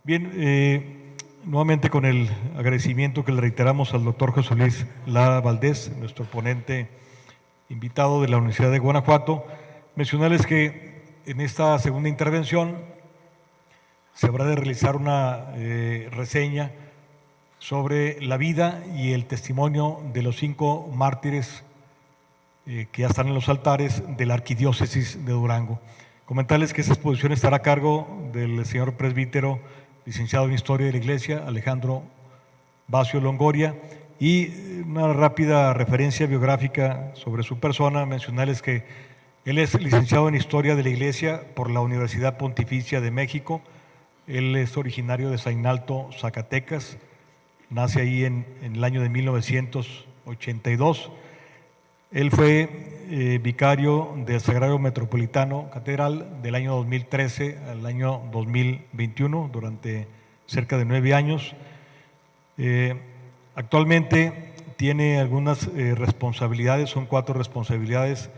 Bien, nuevamente con el agradecimiento que le reiteramos al doctor José Luis Lara Valdés, nuestro ponente invitado de la Universidad de Guanajuato, mencionarles que en esta segunda intervención se habrá de realizar una reseña sobre la vida y el testimonio de los 5 mártires que ya están en los altares de la Arquidiócesis de Durango. Comentarles que esta exposición estará a cargo del señor presbítero, licenciado en Historia de la Iglesia, Alejandro Bacio Longoria, y una rápida referencia biográfica sobre su persona, mencionarles que él es licenciado en Historia de la Iglesia por la Universidad Pontificia de México. Él es originario de Zainalto, Zacatecas, nace ahí en el año de 1982. Él fue vicario del Sagrario Metropolitano Catedral del año 2013 al año 2021, durante cerca de 9 años. Actualmente tiene algunas responsabilidades, son 4 responsabilidades.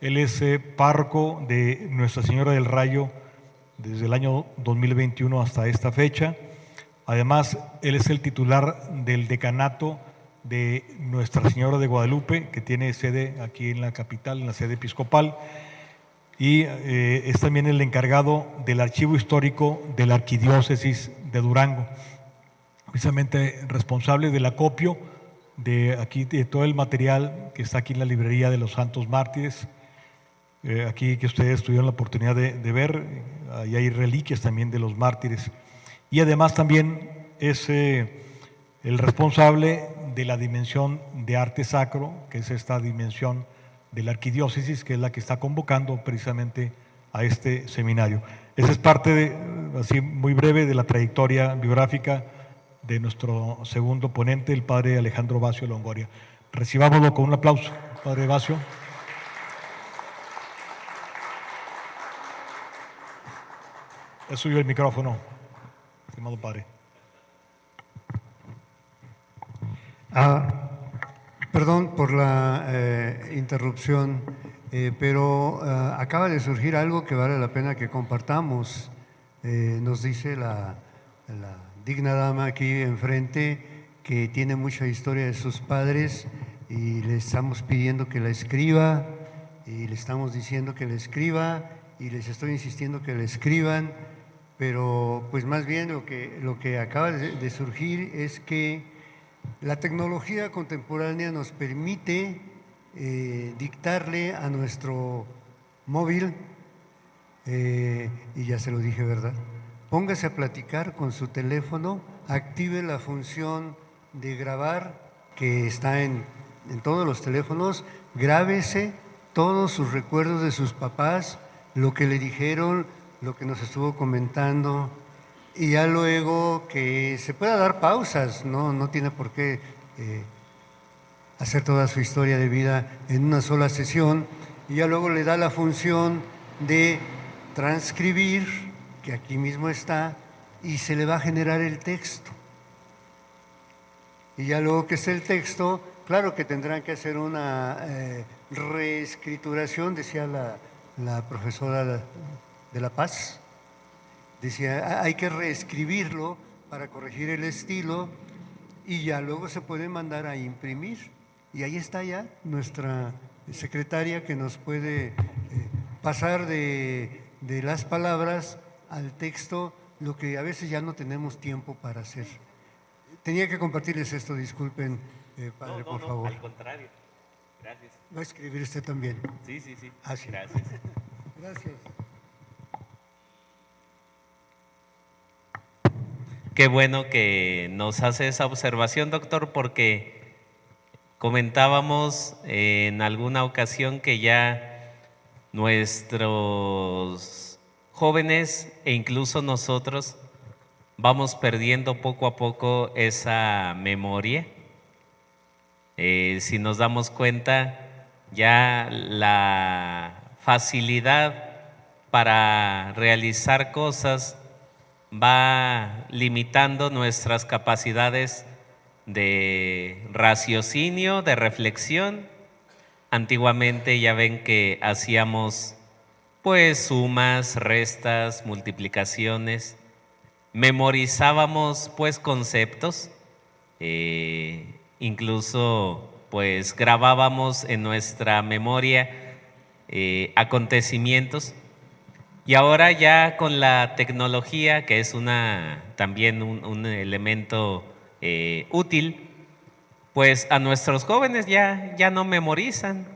Él es párroco de Nuestra Señora del Rayo desde el año 2021 hasta esta fecha. Además, él es el titular del decanato de Nuestra Señora de Guadalupe, que tiene sede aquí en la capital, en la sede episcopal, y es también el encargado del archivo histórico de la Arquidiócesis de Durango, precisamente responsable del acopio de aquí de todo el material que está aquí en la librería de los Santos Mártires, aquí que ustedes tuvieron la oportunidad de ver, ahí hay reliquias también de los mártires, y además también es el responsable de la dimensión de arte sacro, que es esta dimensión de la arquidiócesis, que es la que está convocando precisamente a este seminario. Esa es parte, así muy breve, de la trayectoria biográfica de nuestro segundo ponente, el padre Alejandro Bacio Longoria. Recibámoslo con un aplauso, padre Bacio. Es suyo el micrófono, estimado padre. Perdón por la interrupción, pero acaba de surgir algo que vale la pena que compartamos. Nos dice la digna dama aquí enfrente que tiene mucha historia de sus padres y le estamos pidiendo que la escriba y le estamos diciendo que la escriba y les estoy insistiendo que la escriban, pero pues más bien lo que acaba de surgir es que la tecnología contemporánea nos permite dictarle a nuestro móvil, y ya se lo dije, ¿verdad? Póngase a platicar con su teléfono, active la función de grabar que está en todos los teléfonos, grábese todos sus recuerdos de sus papás, lo que le dijeron, lo que nos estuvo comentando, y ya luego que se pueda dar pausas, no tiene por qué hacer toda su historia de vida en una sola sesión, y ya luego le da la función de transcribir, que aquí mismo está, y se le va a generar el texto. Y ya luego que esté el texto, claro que tendrán que hacer una reescrituración, decía la profesora de La Paz. Decía, hay que reescribirlo para corregir el estilo y ya luego se puede mandar a imprimir. Y ahí está ya nuestra secretaria que nos puede pasar de las palabras al texto, lo que a veces ya no tenemos tiempo para hacer. Tenía que compartirles esto, disculpen, padre, por favor. Al contrario, gracias. ¿Va a escribir usted también? Sí. Ah, sí. Gracias. Gracias. Qué bueno que nos hace esa observación, doctor, porque comentábamos en alguna ocasión que ya nuestros jóvenes e incluso nosotros vamos perdiendo poco a poco esa memoria. Si nos damos cuenta, ya la facilidad para realizar cosas va limitando nuestras capacidades de raciocinio, de reflexión. Antiguamente ya ven que hacíamos pues sumas, restas, multiplicaciones, memorizábamos pues conceptos, incluso pues grabábamos en nuestra memoria acontecimientos. Y ahora ya con la tecnología, que es también un elemento útil, pues a nuestros jóvenes ya no memorizan,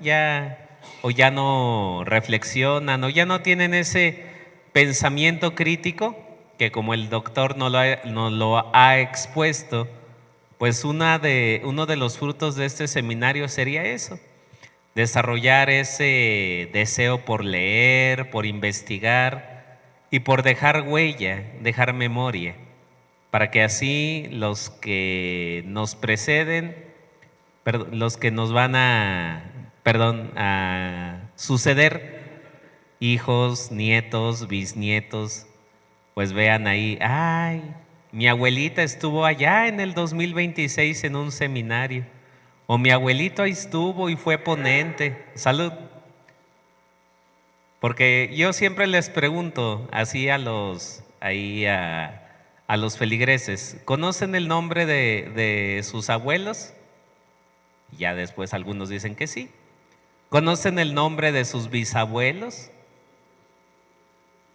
o ya no reflexionan, o ya no tienen ese pensamiento crítico que, como el doctor nos lo ha expuesto, pues uno de los frutos de este seminario sería eso: desarrollar ese deseo por leer, por investigar y por dejar huella, dejar memoria, para que así los que nos preceden, los que nos van a suceder, hijos, nietos, bisnietos, pues vean ahí: ay, mi abuelita estuvo allá en el 2026 en un seminario, o mi abuelito ahí estuvo y fue ponente. Salud. Porque yo siempre les pregunto así a los feligreses: ¿conocen el nombre de sus abuelos? Y ya después algunos dicen que sí. ¿Conocen el nombre de sus bisabuelos?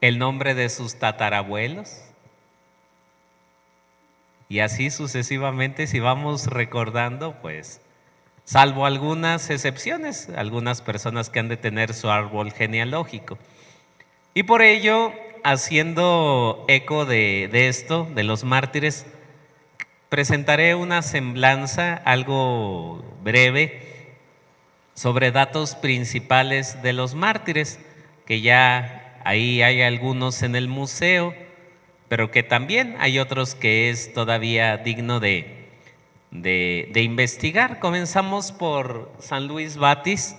¿El nombre de sus tatarabuelos? Y así sucesivamente, si vamos recordando, pues, salvo algunas excepciones, algunas personas que han de tener su árbol genealógico. Y por ello, haciendo eco de esto, de los mártires, presentaré una semblanza algo breve sobre datos principales de los mártires, que ya ahí hay algunos en el museo, pero que también hay otros que es todavía digno de investigar. Comenzamos por San Luis Batis.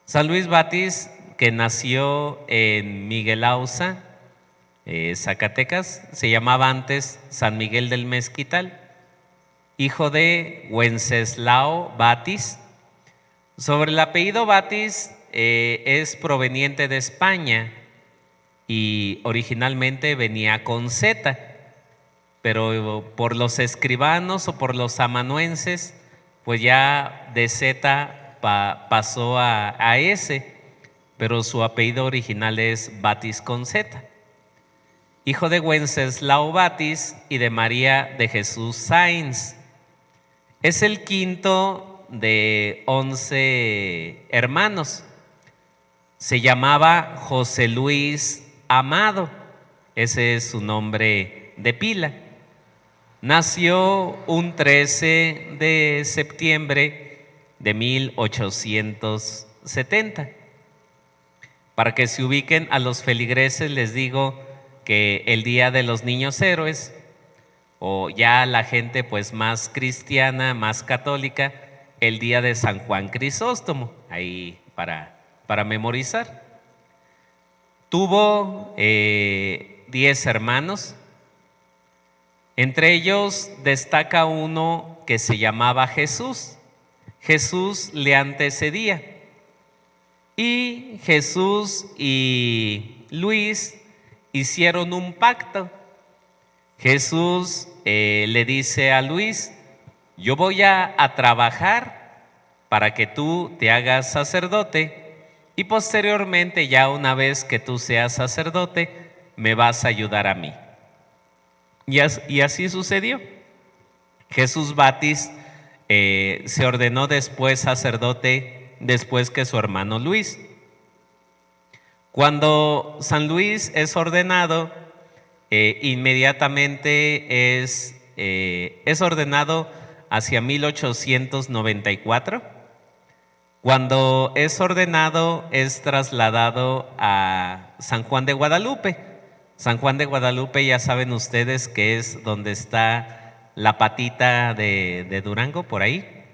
San Luis Batis, que nació en Miguel Auza, Zacatecas, se llamaba antes San Miguel del Mezquital, hijo de Wenceslao Batis. Sobre el apellido Batis, es proveniente de España y originalmente venía con Z, pero por los escribanos o por los amanuenses, pues ya de Z pasó a S, pero su apellido original es Batis con Z. Hijo de Wenceslao Batis y de María de Jesús Sáenz. Es el quinto de 11 hermanos. Se llamaba José Luis Amado, ese es su nombre de pila. Nació un 13 de septiembre de 1870. Para que se ubiquen a los feligreses, les digo que el Día de los Niños Héroes, o ya la gente pues más cristiana, más católica, el día de San Juan Crisóstomo, ahí para memorizar. Tuvo 10 hermanos. Entre ellos destaca uno que se llamaba Jesús. Jesús le antecedía. Y Jesús y Luis hicieron un pacto. Jesús le dice a Luis: yo voy a trabajar para que tú te hagas sacerdote, y posteriormente, ya una vez que tú seas sacerdote, me vas a ayudar a mí. Y así sucedió. Jesús Batis se ordenó después sacerdote, después que su hermano Luis. Cuando San Luis es ordenado, inmediatamente es ordenado hacia 1894. Cuando es ordenado, es trasladado a San Juan de Guadalupe. San Juan de Guadalupe, ya saben ustedes que es donde está la patita de Durango, por ahí,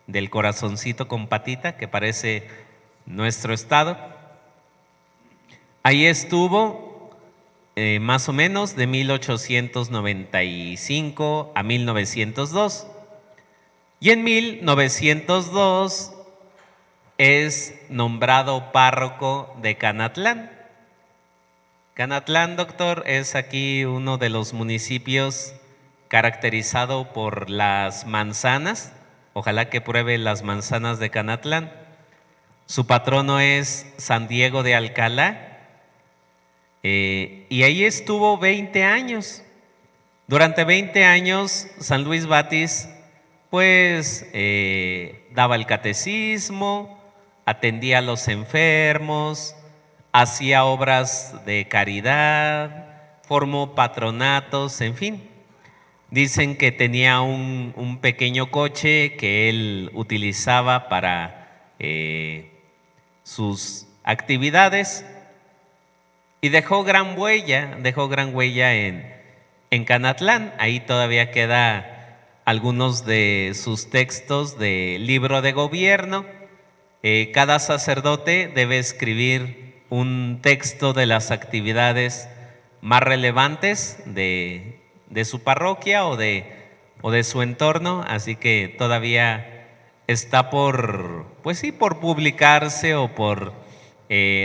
del corazoncito con patita que parece nuestro estado. Ahí estuvo más o menos de 1895 a 1902. Y en 1902 es nombrado párroco de Canatlán. Canatlán, doctor, es aquí uno de los municipios caracterizado por las manzanas. Ojalá que pruebe las manzanas de Canatlán. Su patrono es San Diego de Alcalá. Y ahí estuvo 20 años. Durante 20 años, San Luis Batis, pues, daba el catecismo, atendía a los enfermos, hacía obras de caridad, formó patronatos, en fin. Dicen que tenía un pequeño coche que él utilizaba para sus actividades y dejó gran huella en Canatlán. Ahí todavía queda algunos de sus textos del libro de gobierno. Cada sacerdote debe escribir un texto de las actividades más relevantes de su parroquia o de su entorno, así que todavía está por publicarse o por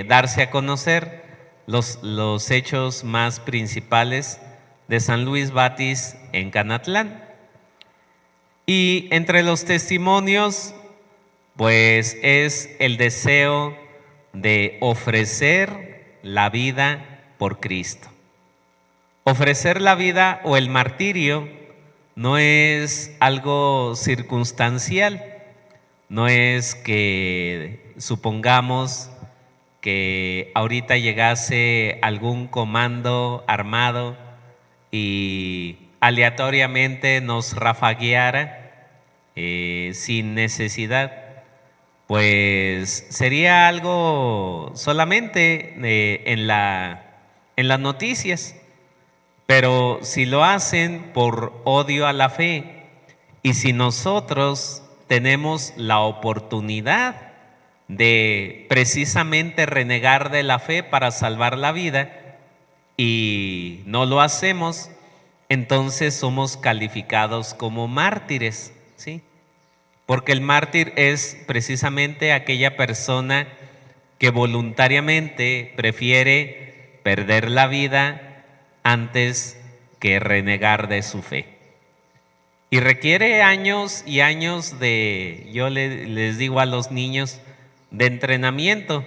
darse a conocer los hechos más principales de San Luis Batis en Canatlán. Y entre los testimonios, pues es el deseo de ofrecer la vida por Cristo. Ofrecer la vida o el martirio no es algo circunstancial, no es que supongamos que ahorita llegase algún comando armado y aleatoriamente nos rafagueara sin necesidad. Pues sería algo solamente en las noticias. Pero si lo hacen por odio a la fe y si nosotros tenemos la oportunidad de precisamente renegar de la fe para salvar la vida y no lo hacemos, entonces somos calificados como mártires, ¿sí? Porque el mártir es precisamente aquella persona que voluntariamente prefiere perder la vida antes que renegar de su fe. Y requiere años y años yo les digo a los niños, de entrenamiento,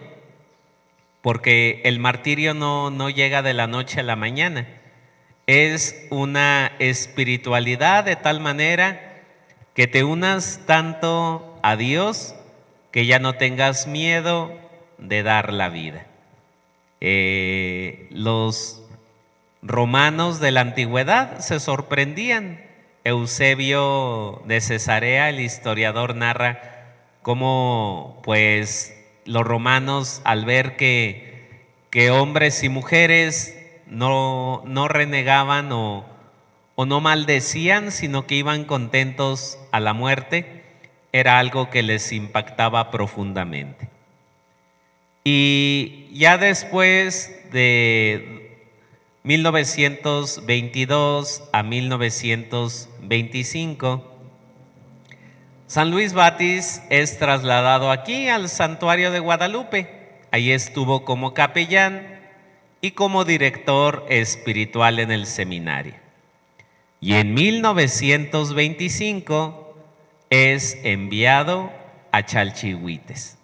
porque el martirio no llega de la noche a la mañana. Es una espiritualidad de tal manera que te unas tanto a Dios que ya no tengas miedo de dar la vida. Los romanos de la antigüedad se sorprendían. Eusebio de Cesarea, el historiador, narra cómo pues los romanos, al ver que hombres y mujeres no renegaban o no maldecían, sino que iban contentos a la muerte, era algo que les impactaba profundamente. Y ya después de 1922 a 1925, San Luis Batis es trasladado aquí al Santuario de Guadalupe. Ahí estuvo como capellán y como director espiritual en el seminario. Y en 1925 es enviado a Chalchihuites.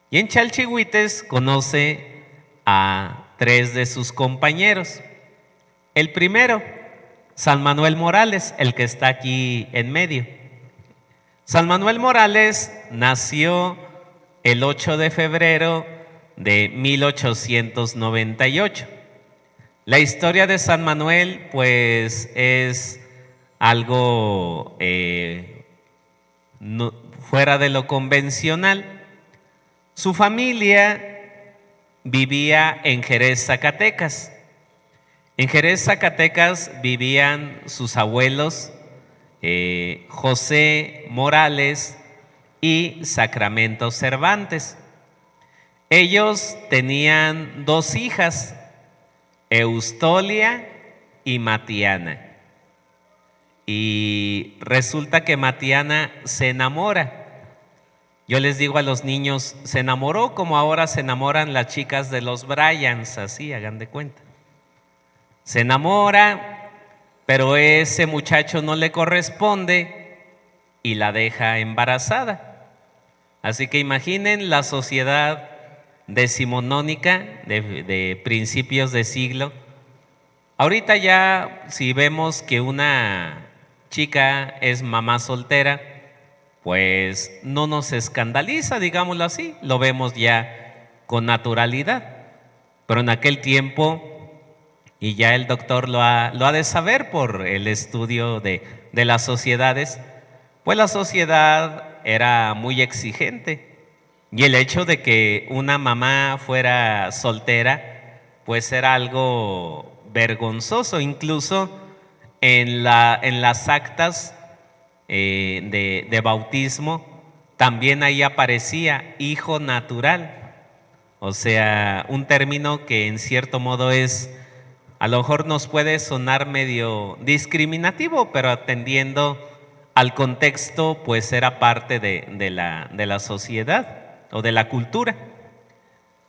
Y en Chalchihuites conoce a 3 de sus compañeros. El primero, San Manuel Morales, el que está aquí en medio. San Manuel Morales nació el 8 de febrero de 1898. La historia de San Manuel, pues, es algo fuera de lo convencional. Su familia vivía en Jerez, Zacatecas. En Jerez, Zacatecas vivían sus abuelos José Morales y Sacramento Cervantes. Ellos tenían 2 hijas, Eustolia y Matiana. Y resulta que Matiana se enamora. Yo les digo a los niños, se enamoró como ahora se enamoran las chicas de los Bryans, así, hagan de cuenta. Se enamora, pero ese muchacho no le corresponde y la deja embarazada. Así que imaginen la sociedad decimonónica de principios de siglo. Ahorita ya si vemos que una chica es mamá soltera, pues no nos escandaliza, digámoslo así, lo vemos ya con naturalidad. Pero en aquel tiempo, y ya el doctor lo ha de saber por el estudio de las sociedades, pues la sociedad era muy exigente. Y el hecho de que una mamá fuera soltera, pues era algo vergonzoso. Incluso en las actas de bautismo, también ahí aparecía hijo natural. O sea, un término que en cierto modo a lo mejor nos puede sonar medio discriminativo, pero atendiendo al contexto, pues era parte de la sociedad o de la cultura.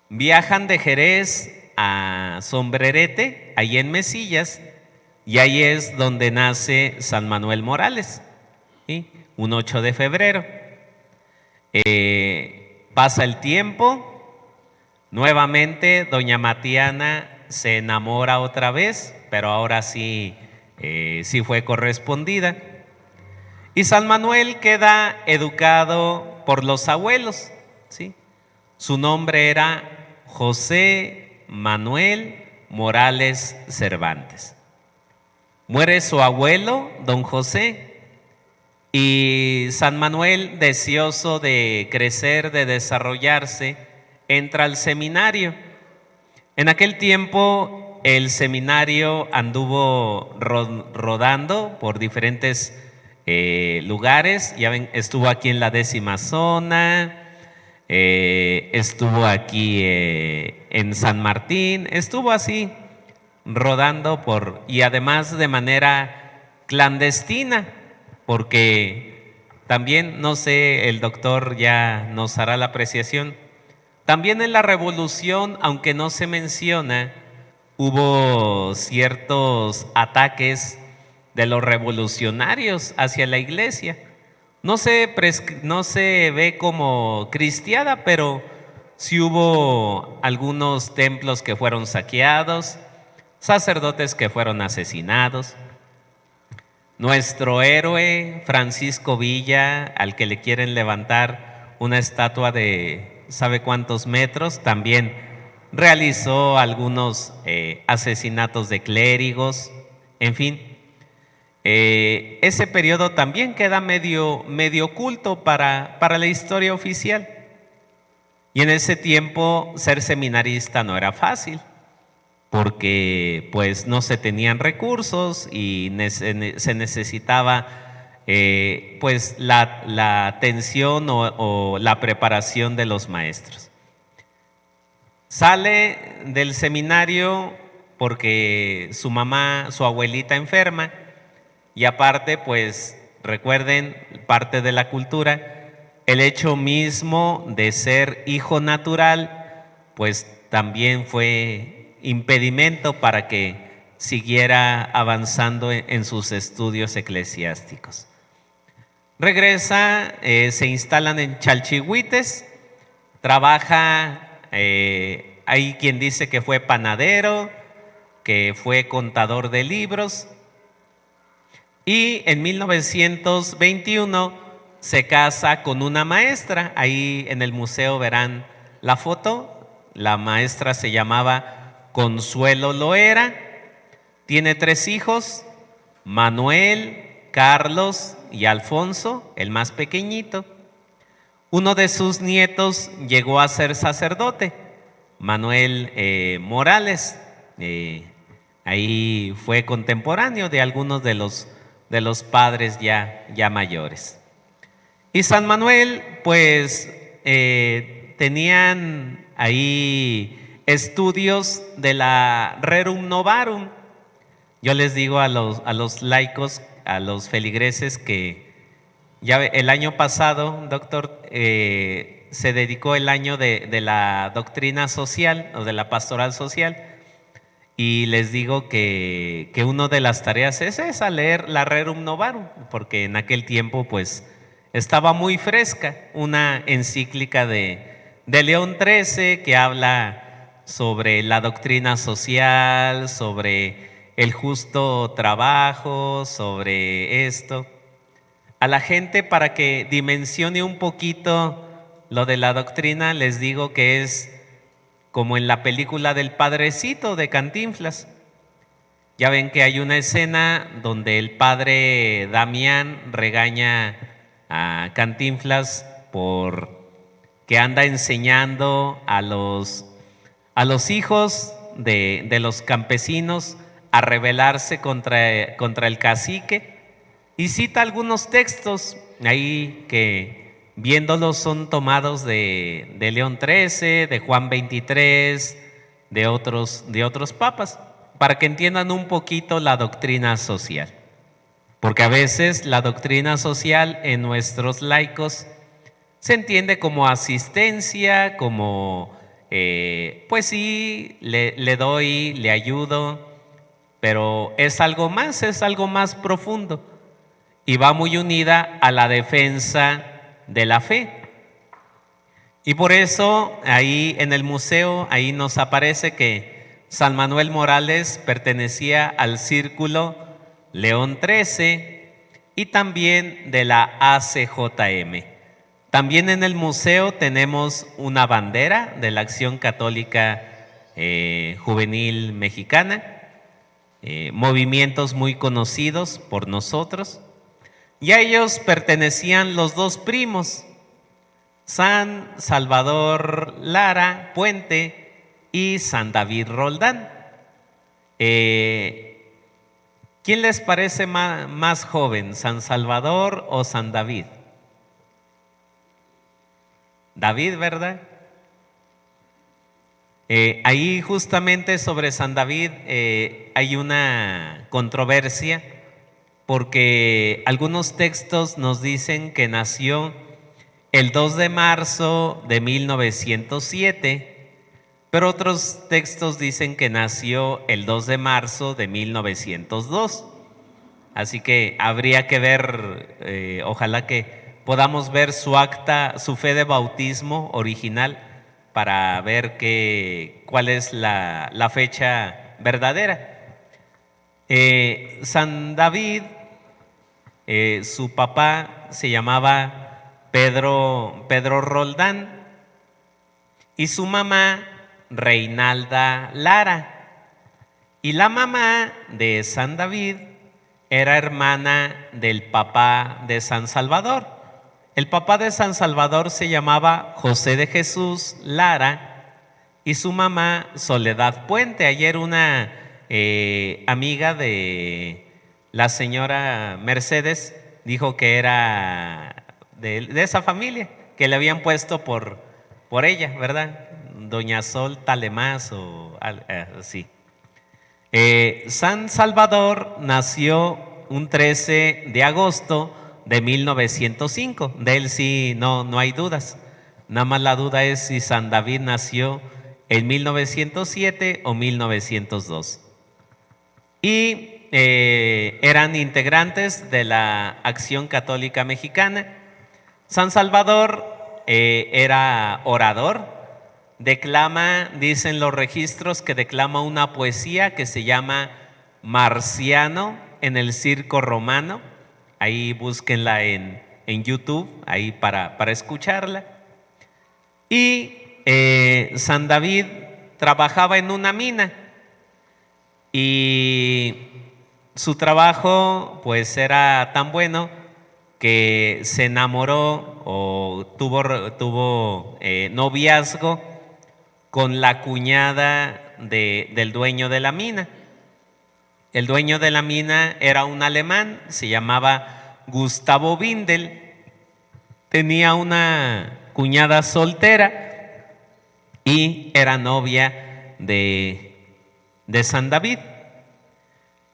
Viajan de Jerez a Sombrerete, ahí en Mesillas, y ahí es donde nace San Manuel Morales, ¿sí? Un 8 de febrero. Pasa el tiempo, nuevamente doña Matiana se enamora otra vez, pero ahora sí fue correspondida. Y San Manuel queda educado por los abuelos, ¿sí? Su nombre era José Manuel Morales Cervantes. Muere su abuelo, don José, y San Manuel, deseoso de crecer, de desarrollarse, entra al seminario. En aquel tiempo el seminario anduvo rodando por diferentes lugares. Ya ven, estuvo aquí en la 10ª zona, estuvo aquí en San Martín, estuvo así rodando y además de manera clandestina, porque también, no sé, el doctor ya nos hará la apreciación, también en la Revolución, aunque no se menciona, hubo ciertos ataques de los revolucionarios hacia la iglesia. No se ve como cristiada, pero sí hubo algunos templos que fueron saqueados, sacerdotes que fueron asesinados. Nuestro héroe Francisco Villa, al que le quieren levantar una estatua de ¿sabe cuántos metros?, también realizó algunos asesinatos de clérigos. En fin, ese periodo también queda medio oculto para la historia oficial. Y en ese tiempo ser seminarista no era fácil, porque pues no se tenían recursos y se necesitaba pues la atención o la preparación de los maestros. Sale del seminario porque su mamá, su abuelita enferma, y aparte pues recuerden, parte de la cultura, el hecho mismo de ser hijo natural pues también fue impedimento para que siguiera avanzando en sus estudios eclesiásticos. Regresa, se instalan en Chalchihuites, trabaja, hay quien dice que fue panadero, que fue contador de libros, y en 1921 se casa con una maestra. Ahí en el museo verán la foto. La maestra se llamaba Consuelo Loera, tiene 3 hijos, Manuel, Carlos y Alfonso, el más pequeñito. Uno de sus nietos llegó a ser sacerdote, Manuel Morales, ahí fue contemporáneo de algunos de los padres ya mayores. Y San Manuel, pues tenían ahí estudios de la Rerum Novarum. Yo les digo a los laicos, a los feligreses, que el año pasado, doctor, se dedicó el año de la doctrina social o de la pastoral social, y les digo que una de las tareas es esa, leer la Rerum Novarum, porque en aquel tiempo pues estaba muy fresca una encíclica de León XIII que habla sobre la doctrina social, sobre el justo trabajo, sobre esto. A la gente, para que dimensione un poquito lo de la doctrina, les digo que es como en la película del Padrecito de Cantinflas. Ya ven que hay una escena donde el padre Damián regaña a Cantinflas por que anda enseñando a los hijos de los campesinos a rebelarse contra el cacique, y cita algunos textos ahí que viéndolos son tomados de León XIII, de Juan XXIII, de otros papas, para que entiendan un poquito la doctrina social. Porque a veces la doctrina social en nuestros laicos se entiende como asistencia, como pues sí, le doy, le ayudo, pero es algo más profundo y va muy unida a la defensa de la fe. Y por eso ahí en el museo, ahí nos aparece que San Manuel Morales pertenecía al Círculo León XIII y también de la ACJM. También en el museo tenemos una bandera de la Acción Católica Juvenil Mexicana, movimientos muy conocidos por nosotros, y a ellos pertenecían los dos primos, San Salvador Lara Puente y San David Roldán. ¿Quién les parece más joven, San Salvador o San David? David, ¿verdad? Ahí justamente sobre San David hay una controversia, porque algunos textos nos dicen que nació el 2 de marzo de 1907, pero otros textos dicen que nació el 2 de marzo de 1902. Así que habría que ver, ojalá que podamos ver su acta, su fe de bautismo original, para ver cuál es la fecha verdadera. San David, su papá se llamaba Pedro Roldán y su mamá Reinalda Lara. Y la mamá de San David era hermana del papá de San Salvador. El papá de San Salvador se llamaba José de Jesús Lara y su mamá Soledad Puente. Ayer una amiga de la señora Mercedes dijo que era de esa familia, que le habían puesto por ella, ¿verdad? Doña Sol Talemás o así. San Salvador nació un 13 de agosto de 1905. De él sí no hay dudas. Nada más la duda es si San David nació en 1907 o 1902. Y eran integrantes de la Acción Católica Mexicana. San Salvador era orador, declama, dicen los registros, que declama una poesía que se llama Marciano en el Circo Romano. Ahí búsquenla en YouTube, ahí para escucharla. Y San David trabajaba en una mina y su trabajo pues era tan bueno que se enamoró o tuvo noviazgo con la cuñada del dueño de la mina. El dueño de la mina era un alemán, se llamaba Gustavo Windel. Tenía una cuñada soltera y era novia de San David.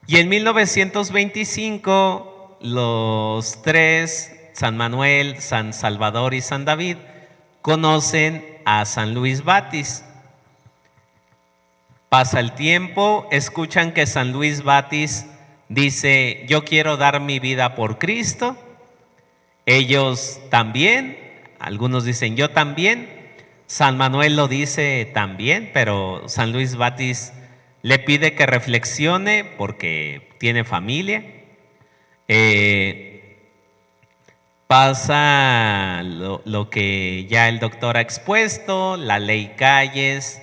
Y en 1925 los tres San Manuel, San Salvador y San David conocen a San Luis Batis. Pasa el tiempo, escuchan que San Luis Batis dice: yo quiero dar mi vida por Cristo. Ellos también, algunos dicen yo también. San Manuel lo dice también, pero San Luis Batis le pide que reflexione porque tiene familia. Pasa lo que ya el doctor ha expuesto, la ley Calles.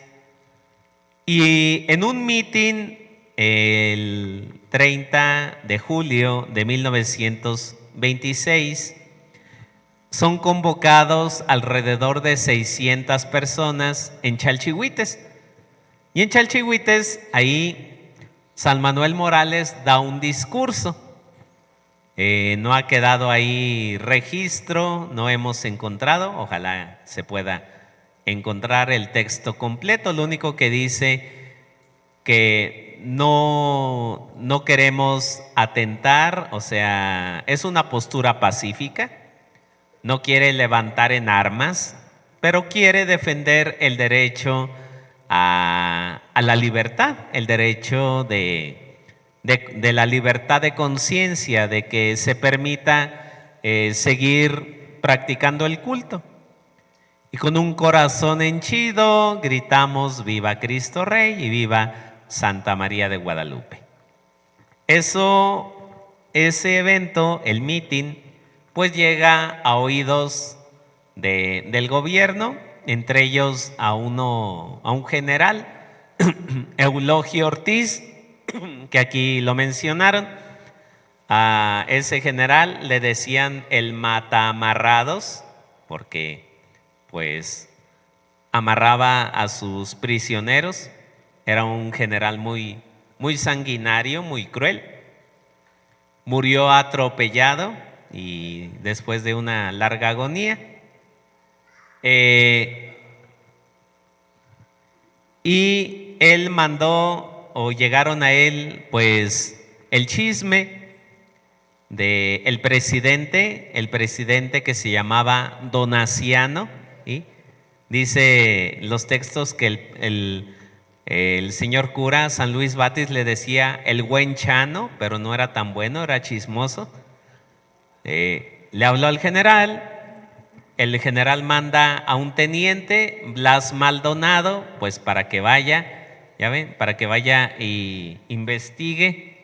Y en un mitin el 30 de julio de 1926 son convocados alrededor de 600 personas en Chalchihuites. Y en Chalchihuites, ahí San Manuel Morales da un discurso. No ha quedado ahí registro, no hemos encontrado, ojalá se pueda encontrar el texto completo. Lo único que dice que no queremos atentar, o sea, es una postura pacífica, no quiere levantar en armas, pero quiere defender el derecho a la libertad, el derecho de la libertad de conciencia, de que se permita seguir practicando el culto. Y con un corazón henchido gritamos: viva Cristo Rey y viva Santa María de Guadalupe. Ese evento, el mitin, pues llega a oídos del gobierno, entre ellos a un general, Eulogio Ortiz, que aquí lo mencionaron. A ese general le decían el mata-amarrados, porque pues amarraba a sus prisioneros. Era un general muy sanguinario, muy cruel. Murió atropellado y después de una larga agonía. Y él mandó, o llegaron a él, pues el chisme de el presidente que se llamaba Donaciano, ¿sí? Dice los textos que el señor cura San Luis Batis le decía el buen chano, pero no era tan bueno, era chismoso. Le habló al general. El general manda a un teniente, Blas Maldonado, pues para que vaya, ya ven, para que vaya y investigue.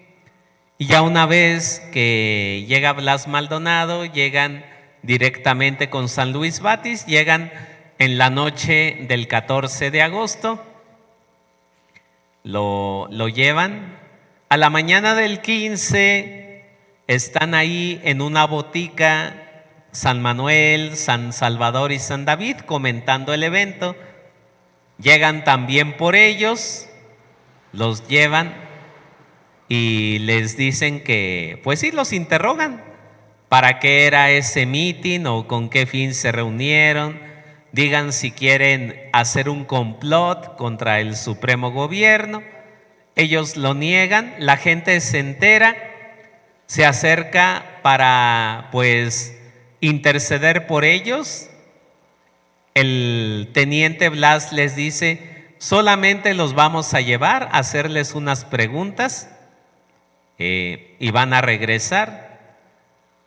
Y ya una vez que llega Blas Maldonado, llegan directamente con San Luis Batis, llegan en la noche del 14 de agosto, lo llevan. A la mañana del 15 están ahí en una botica San Manuel, San Salvador y San David comentando el evento. Llegan también por ellos, los llevan y les dicen que, pues sí, los interrogan. ¿Para qué era ese mitin o con qué fin se reunieron? Digan si quieren hacer un complot contra el Supremo Gobierno. Ellos lo niegan, la gente se entera, se acerca para, pues, interceder por ellos. El teniente Blas les dice: solamente los vamos a llevar a hacerles unas preguntas y van a regresar.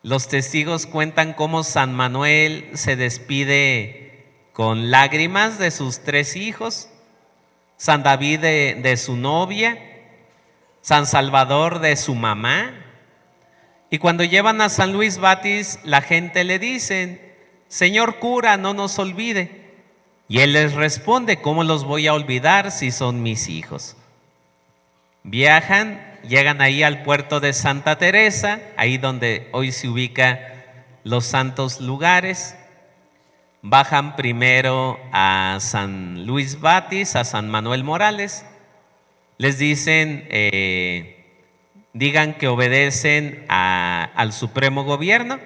Los testigos cuentan cómo San Manuel se despide con lágrimas de sus 3 hijos, San David de su novia, San Salvador de su mamá. Y cuando llevan a San Luis Batis, la gente le dice: señor cura, no nos olvide. Y él les responde: ¿cómo los voy a olvidar si son mis hijos? Viajan, llegan ahí al puerto de Santa Teresa, ahí donde hoy se ubican los santos lugares. Bajan primero a San Luis Batis, a San Manuel Morales. Les dicen: digan que obedecen al Supremo Gobierno.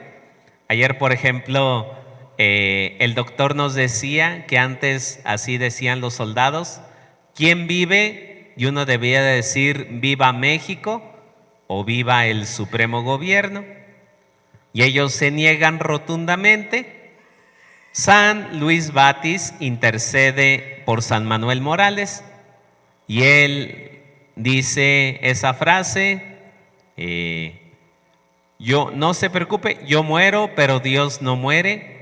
Ayer, por ejemplo, el doctor nos decía que antes así decían los soldados: ¿quién vive? Y uno debía decir: viva México o viva el Supremo Gobierno. y ellos se niegan rotundamente, San Luis Batis intercede por San Manuel Morales y él dice esa frase, yo no se preocupe, yo muero, pero Dios no muere,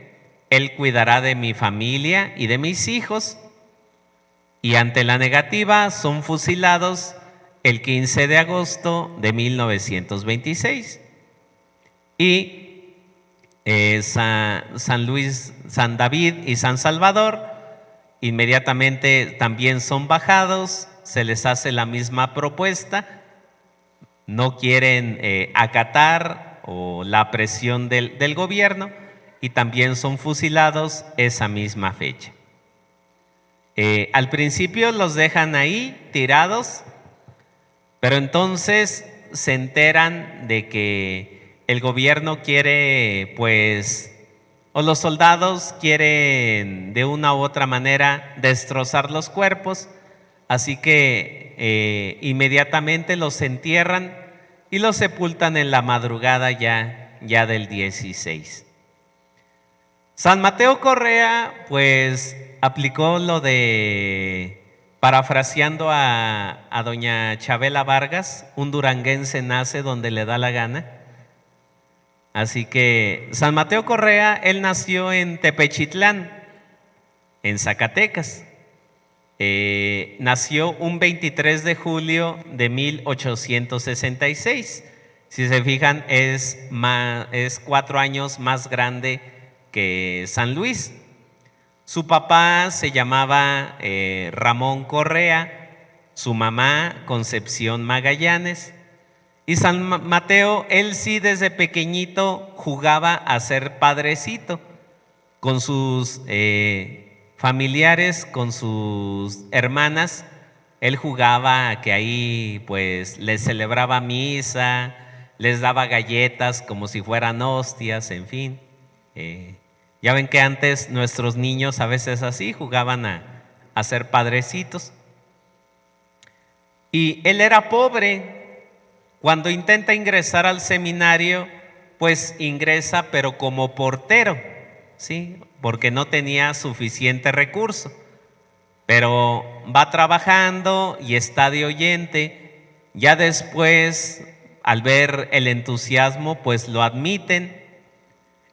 Él cuidará de mi familia y de mis hijos. Y ante la negativa son fusilados el 15 de agosto de 1926. Y San Luis, San David y San Salvador inmediatamente también son bajados, se les hace la misma propuesta, no quieren acatar o la presión del gobierno y también son fusilados esa misma fecha. Al principio los dejan ahí tirados, pero entonces se enteran de que el gobierno quiere, pues, o los soldados quieren de una u otra manera destrozar los cuerpos, así que inmediatamente los entierran y los sepultan en la madrugada ya del 16. San Mateo Correa, pues, aplicó lo de, parafraseando a doña Chabela Vargas, un duranguense nace donde le da la gana. Así que San Mateo Correa, él nació en Tepechitlán, en Zacatecas. Nació un 23 de julio de 1866. Si se fijan, es 4 años más grande que San Luis. Su papá se llamaba Ramón Correa, su mamá Concepción Magallanes. Y San Mateo, él sí desde pequeñito jugaba a ser padrecito con sus familiares, con sus hermanas. Él jugaba a que ahí pues les celebraba misa, les daba galletas como si fueran hostias, en fin. Ya ven que antes nuestros niños a veces así jugaban a ser padrecitos. Y él era pobre. Cuando intenta ingresar al seminario, pues ingresa pero como portero, ¿sí? Porque no tenía suficiente recurso. Pero va trabajando y está de oyente. Ya después, al ver el entusiasmo, pues lo admiten.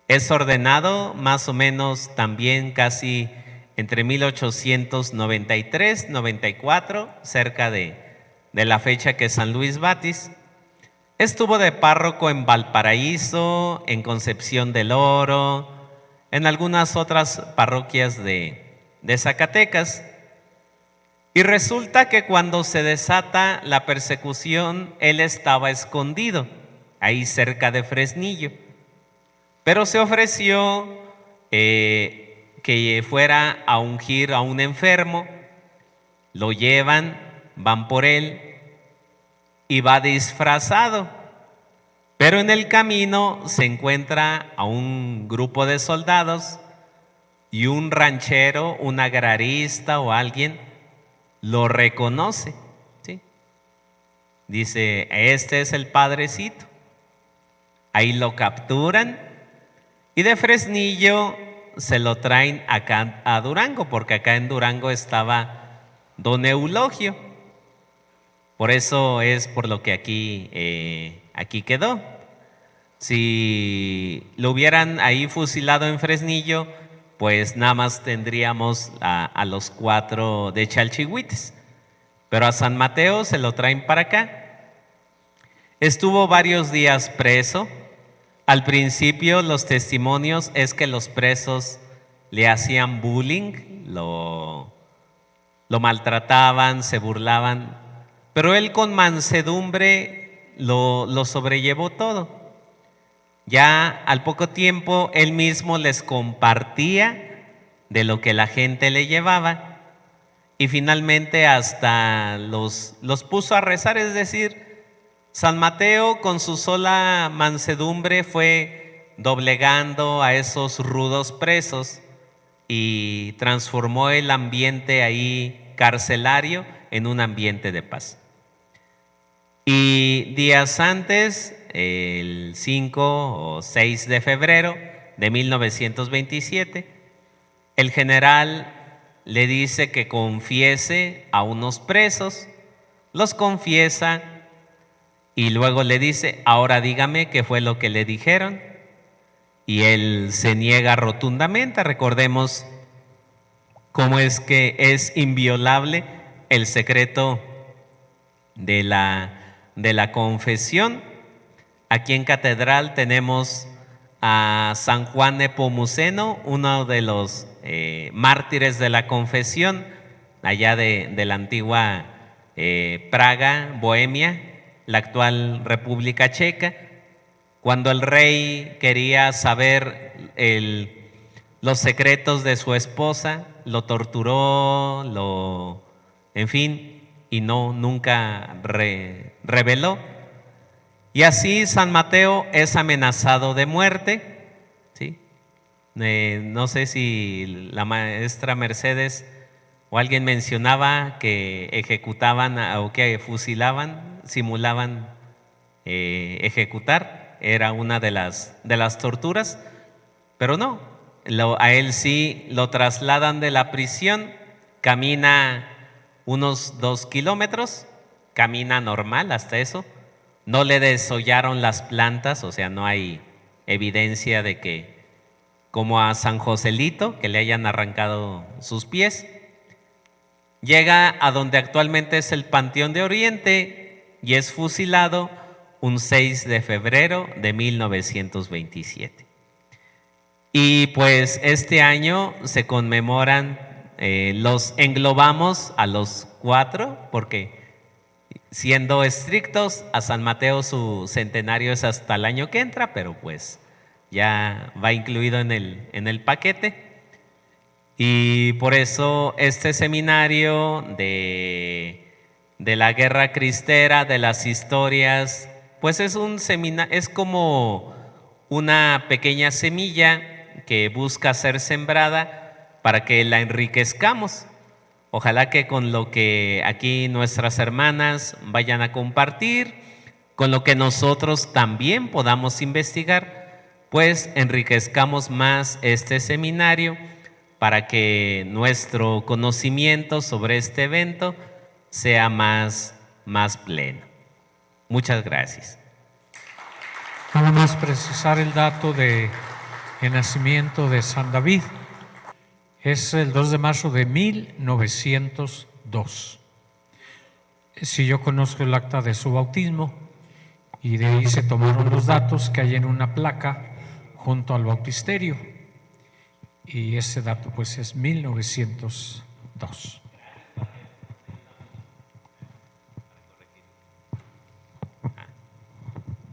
Es ordenado más o menos también casi entre 1893-94, cerca de la fecha que San Luis Batis. Estuvo de párroco en Valparaíso, en Concepción del Oro, en algunas otras parroquias de Zacatecas. Y resulta que cuando se desata la persecución, él estaba escondido, ahí cerca de Fresnillo. Pero se ofreció que fuera a ungir a un enfermo, lo llevan, van por él y va disfrazado. Pero en el camino se encuentra a un grupo de soldados y un ranchero, un agrarista o alguien lo reconoce, ¿sí? Dice, este es el padrecito. Ahí lo capturan y de Fresnillo se lo traen acá a Durango, porque acá en Durango estaba don Eulogio. Por eso es por lo que aquí quedó. Si lo hubieran ahí fusilado en Fresnillo, pues nada más tendríamos a los 4 de Chalchihuites. Pero a San Mateo se lo traen para acá. Estuvo varios días preso. Al principio los testimonios es que los presos le hacían bullying, lo maltrataban, se burlaban, pero él con mansedumbre lo sobrellevó todo. Ya al poco tiempo él mismo les compartía de lo que la gente le llevaba y finalmente hasta los puso a rezar, es decir, San Mateo con su sola mansedumbre fue doblegando a esos rudos presos y transformó el ambiente ahí carcelario en un ambiente de paz. Y días antes el 5 o 6 de febrero de 1927, el general le dice que confiese a unos presos, los confiesa y luego le dice, ahora dígame qué fue lo que le dijeron. Y él se niega rotundamente. Recordemos cómo es que es inviolable el secreto de la confesión. Aquí en Catedral tenemos a San Juan Nepomuceno, uno de los mártires de la confesión, allá de la antigua Praga, Bohemia, la actual República Checa. Cuando el rey quería saber los secretos de su esposa, lo torturó, en fin, y nunca reveló. Y así San Mateo es amenazado de muerte, ¿sí? No sé si la maestra Mercedes o alguien mencionaba que ejecutaban o que fusilaban, simulaban ejecutar. Era una de las torturas, pero no, a él sí lo trasladan de la prisión, camina unos 2 kilómetros, camina normal hasta eso, no le desollaron las plantas, o sea, no hay evidencia de que, como a San Joselito, que le hayan arrancado sus pies. Llega a donde actualmente es el Panteón de Oriente y es fusilado un 6 de febrero de 1927. Y pues este año se conmemoran, los englobamos a los 4, porque siendo estrictos, a San Mateo su centenario es hasta el año que entra, pero pues ya va incluido en el paquete. Y por eso este seminario de la guerra cristera, de las historias, pues es como una pequeña semilla que busca ser sembrada para que la enriquezcamos. Ojalá que con lo que aquí nuestras hermanas vayan a compartir, con lo que nosotros también podamos investigar, pues enriquezcamos más este seminario para que nuestro conocimiento sobre este evento sea más pleno. Muchas gracias. Nada más precisar el dato de nacimiento de San David. Es el 2 de marzo de 1902. Si yo conozco el acta de su bautismo, y de ahí se tomaron los datos que hay en una placa junto al bautisterio. Y ese dato pues es 1902.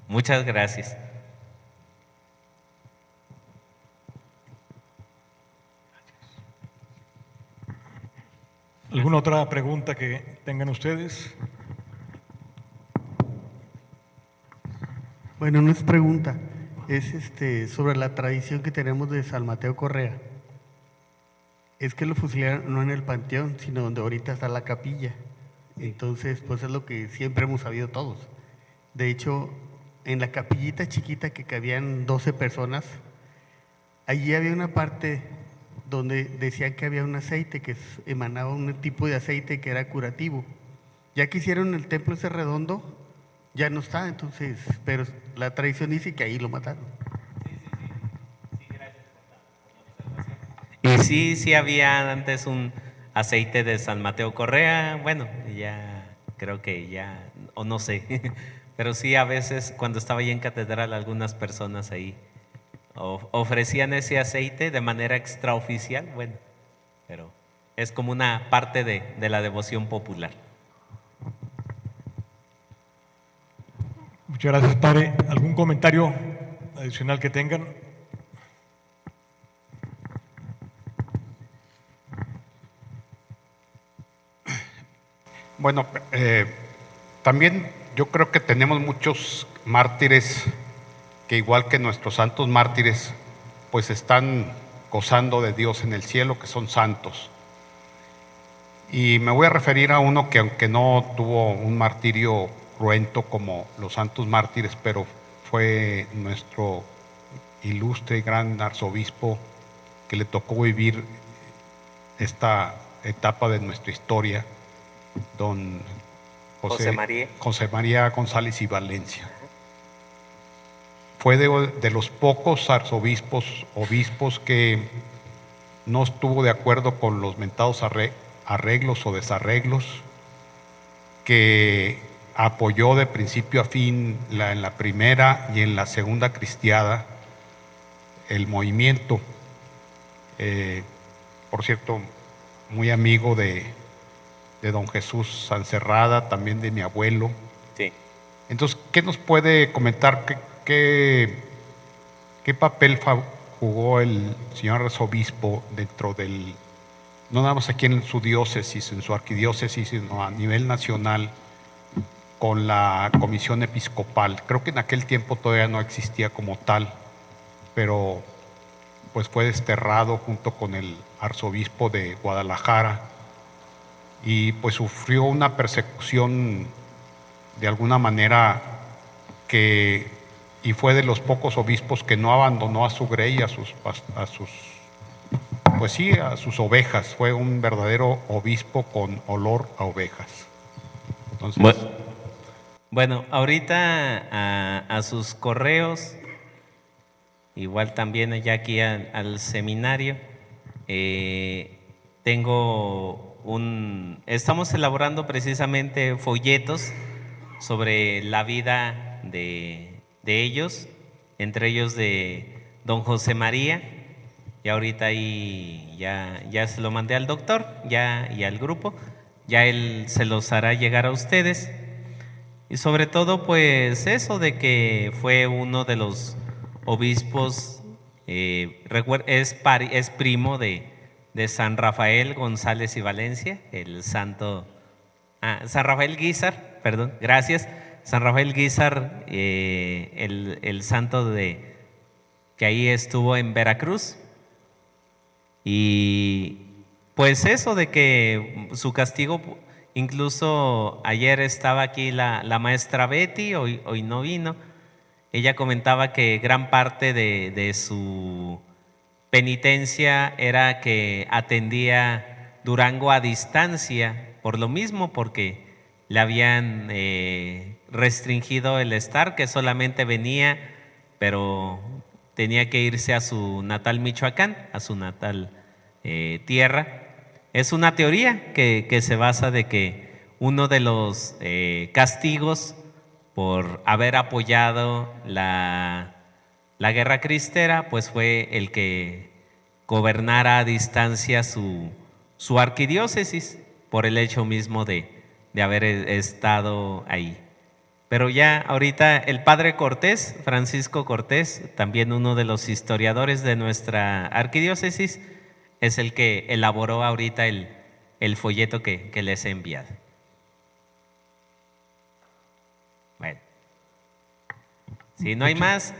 Muchas gracias. ¿Alguna otra pregunta que tengan ustedes? Bueno, no es pregunta, es sobre la tradición que tenemos de San Mateo Correa. Es que lo fusilaron no en el panteón, sino donde ahorita está la capilla. Entonces, pues es lo que siempre hemos sabido todos. De hecho, en la capillita chiquita que cabían 12 personas, allí había una parte donde decían que había un aceite que emanaba un tipo de aceite que era curativo. Ya que hicieron el templo ese redondo, ya no está, entonces, pero la tradición dice que ahí lo mataron. Y sí había antes un aceite de San Mateo Correa, bueno, ya creo que ya, o no sé, pero sí a veces cuando estaba ahí en Catedral algunas personas ahí ofrecían ese aceite de manera extraoficial, bueno, pero es como una parte de la devoción popular. Muchas gracias, padre. ¿Algún comentario adicional que tengan? Bueno, también yo creo que tenemos muchos mártires que, igual que nuestros santos mártires, pues están gozando de Dios en el cielo, que son santos. Y me voy a referir a uno que, aunque no tuvo un martirio cruento como los santos mártires, pero fue nuestro ilustre y gran arzobispo que le tocó vivir esta etapa de nuestra historia, don José María. José María González y Valencia. Fue de los pocos obispos que no estuvo de acuerdo con los mentados arreglos o desarreglos, que apoyó de principio a fin en la primera y en la segunda cristiada el movimiento. Por cierto, muy amigo de don Jesús Sancerrada, también de mi abuelo. Sí. Entonces, ¿qué nos puede comentar? ¿Qué papel jugó el señor arzobispo dentro del, no nada más aquí en su diócesis, en su arquidiócesis, sino a nivel nacional, con la comisión episcopal? Creo que en aquel tiempo todavía no existía como tal, pero pues fue desterrado junto con el arzobispo de Guadalajara y pues sufrió una persecución de alguna manera y fue de los pocos obispos que no abandonó a su grey, a sus ovejas. Fue un verdadero obispo con olor a ovejas. Entonces, Bueno, ahorita a sus correos, igual también ya aquí al seminario, estamos elaborando precisamente folletos sobre la vida de ellos, entre ellos de don José María, y ahorita ahí ya se lo mandé al doctor y al grupo, ya él se los hará llegar a ustedes. Y sobre todo, pues eso de que fue uno de los obispos, es primo de San Rafael González y Valencia, el santo, San Rafael Guízar, perdón, gracias, San Rafael Guízar, el santo que ahí estuvo en Veracruz. Y pues eso de que su castigo, incluso ayer estaba aquí la maestra Betty, hoy no vino. Ella comentaba que gran parte de su penitencia era que atendía Durango a distancia, por lo mismo, porque le habían restringido el estar, que solamente venía, pero tenía que irse a su natal Michoacán, a su natal tierra. Es una teoría que se basa de que uno de los castigos por haber apoyado la guerra cristera, pues fue el que gobernara a distancia su arquidiócesis, por el hecho mismo de haber estado ahí. Pero ya ahorita el padre Cortés, Francisco Cortés, también uno de los historiadores de nuestra arquidiócesis, es el que elaboró ahorita el folleto que les he enviado. Bueno, si no hay más,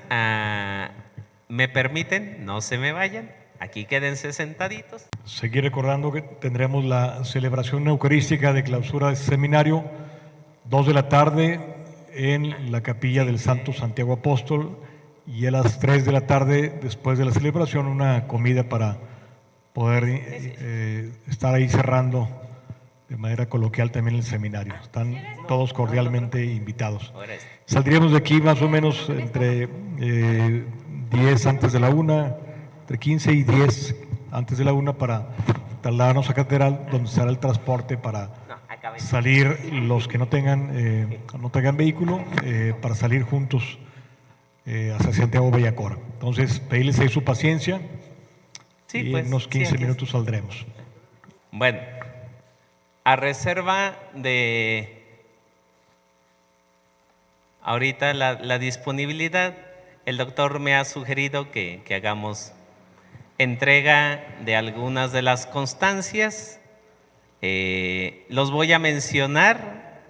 me permiten, no se me vayan, aquí quédense sentaditos. Seguir recordando que tendremos la celebración eucarística de clausura del seminario, 2 de la tarde en la capilla del Santo Santiago Apóstol, y a las 3 de la tarde, después de la celebración, una comida para poder estar ahí cerrando de manera coloquial también el seminario. Están todos cordialmente invitados. Saldríamos de aquí más o menos entre 10 antes de la 1, entre 15 y 10 antes de la 1 para trasladarnos a Catedral, donde será el transporte para salir los que no tengan vehículo, para salir juntos hacia Santiago Bellacora. Entonces, pedirles ahí su paciencia. Sí, y pues, en unos 15 sí, minutos saldremos. Bueno, a reserva de ahorita la disponibilidad, el doctor me ha sugerido que hagamos entrega de algunas de las constancias. Los voy a mencionar.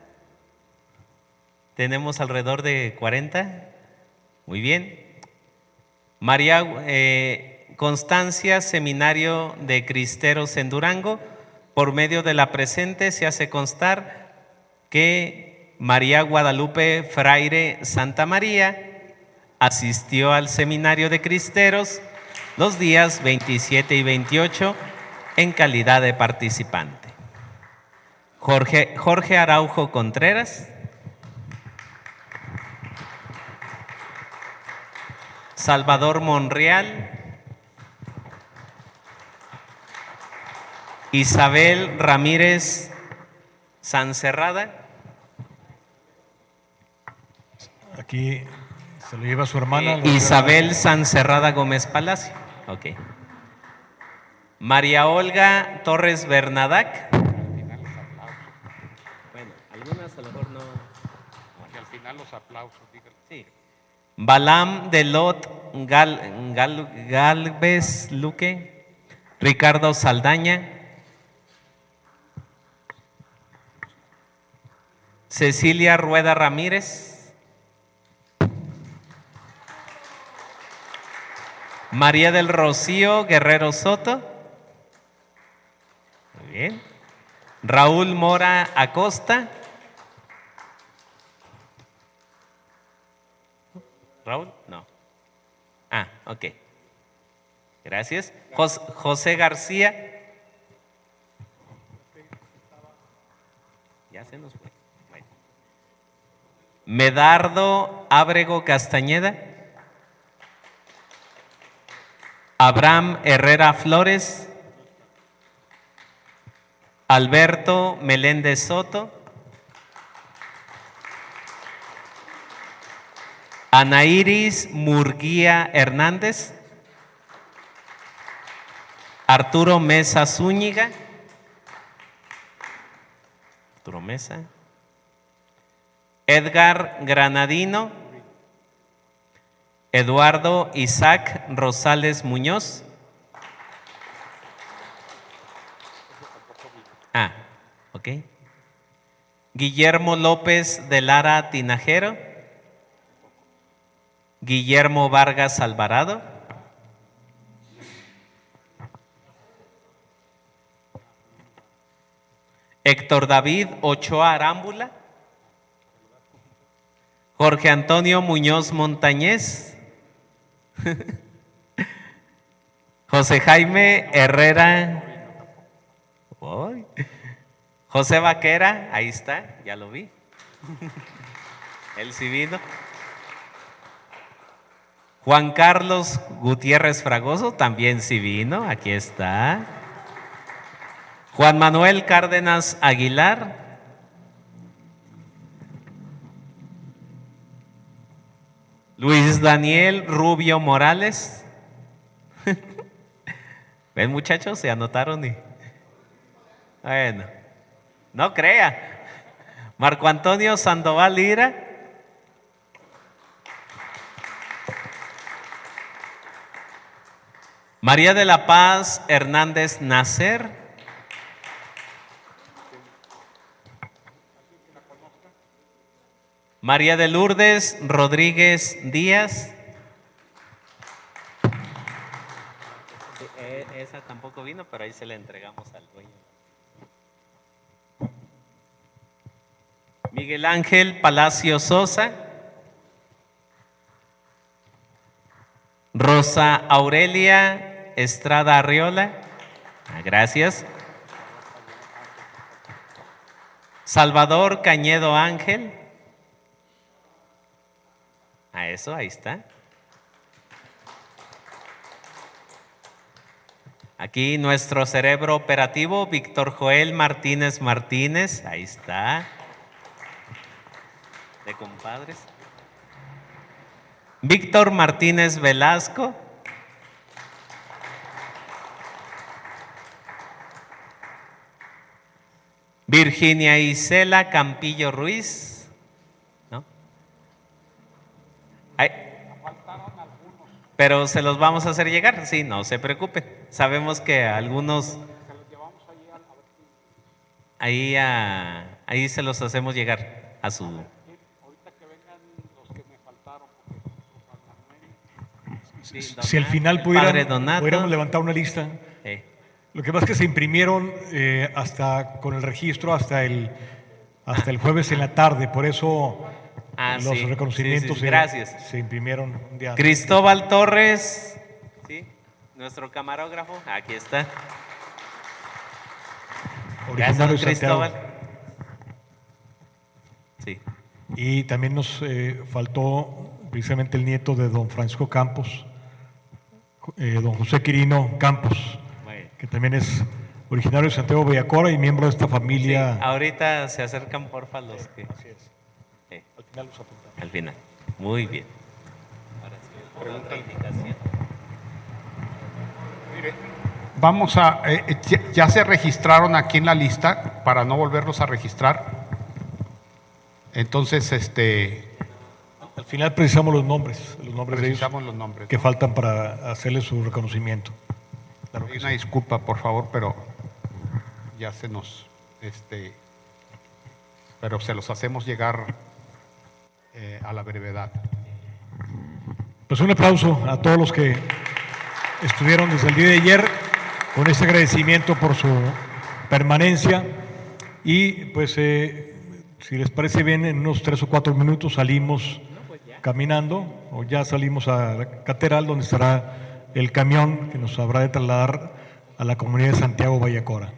Tenemos alrededor de 40. Muy bien. María Constancia, Seminario de Cristeros en Durango. Por medio de la presente se hace constar que María Guadalupe Fraire Santa María asistió al seminario de Cristeros los días 27 y 28 en calidad de participante. Jorge Araujo Contreras. Salvador Monreal. Isabel Ramírez Sancerrada. Aquí se lo lleva su hermana. Isabel Sancerrada Gómez Palacio. Ok. María Olga Torres Bernadac. Bueno, algunas a lo mejor no. Y al final los aplausos, dígale. Sí. Balam Delot Galvez Luque. Ricardo Saldaña. Cecilia Rueda Ramírez. María del Rocío Guerrero Soto. Muy bien. Raúl Mora Acosta. ¿Raúl? No. Ah, ok. Gracias. José García. Ya se nos fue. Bueno. Medardo Ábrego Castañeda. Abraham Herrera Flores. Alberto Meléndez Soto. Anairis Murguía Hernández. Arturo Mesa Zúñiga. Arturo Mesa. Edgar Granadino. Eduardo Isaac Rosales Muñoz. Ah, ok. Guillermo López de Lara Tinajero. Guillermo Vargas Alvarado. Héctor David Ochoa Arámbula. Jorge Antonio Muñoz Montañez. José Jaime Herrera. Uy. José Vaquera, ahí está, ya lo vi. Él sí vino. Juan Carlos Gutiérrez Fragoso también sí vino, aquí está. Juan Manuel Cárdenas Aguilar. Luis Daniel Rubio Morales. ¿Ven, muchachos? Se anotaron y... Bueno, no crea. Marco Antonio Sandoval Lira. María de la Paz Hernández Nacer. María de Lourdes Rodríguez Díaz. Esa tampoco vino, pero ahí se la entregamos al dueño. Miguel Ángel Palacio Sosa. Rosa Aurelia Estrada Arriola. Gracias. Salvador Cañedo Ángel. A eso, ahí está. Aquí nuestro cerebro operativo, Víctor Joel Martínez Martínez, ahí está. De compadres. Víctor Martínez Velasco. Virginia Isela Campillo Ruiz. ¿No? Pero se los vamos a hacer llegar, sí, no se preocupen. Sabemos que algunos ahí se los hacemos llegar a su... Ahorita que vengan los que me faltaron, porque Si al final pudiéramos levantar una lista. Lo que pasa es que se imprimieron hasta con el registro hasta el jueves en la tarde, por eso Ah, los sí. reconocimientos Sí, gracias. se imprimieron un día antes. Cristóbal Torres, ¿sí? Nuestro camarógrafo, aquí está. Originario Gracias, de Santiago. Cristóbal. Sí. Y también nos faltó precisamente el nieto de don Francisco Campos, don José Quirino Campos, Bueno. que también es originario de Santiago Bellacora y miembro de esta Sí, familia. ahorita se acercan porfa los que. Así es. Sí, Al final los apuntamos. al final. Muy bien. Ahora sí, por la otra indicación. Vamos a, ya se registraron aquí en la lista para no volverlos a registrar. Entonces, Al final precisamos los nombres de ellos precisamos los nombres. que faltan para hacerles su reconocimiento. Claro que Una sí. disculpa, por favor, pero ya se nos, pero se los hacemos llegar a la brevedad. Pues un aplauso a todos los que estuvieron desde el día de ayer con este agradecimiento por su permanencia y pues si les parece bien en unos 3 o 4 minutos salimos caminando o ya salimos a la catedral donde estará el camión que nos habrá de trasladar a la comunidad de Santiago Bellacora.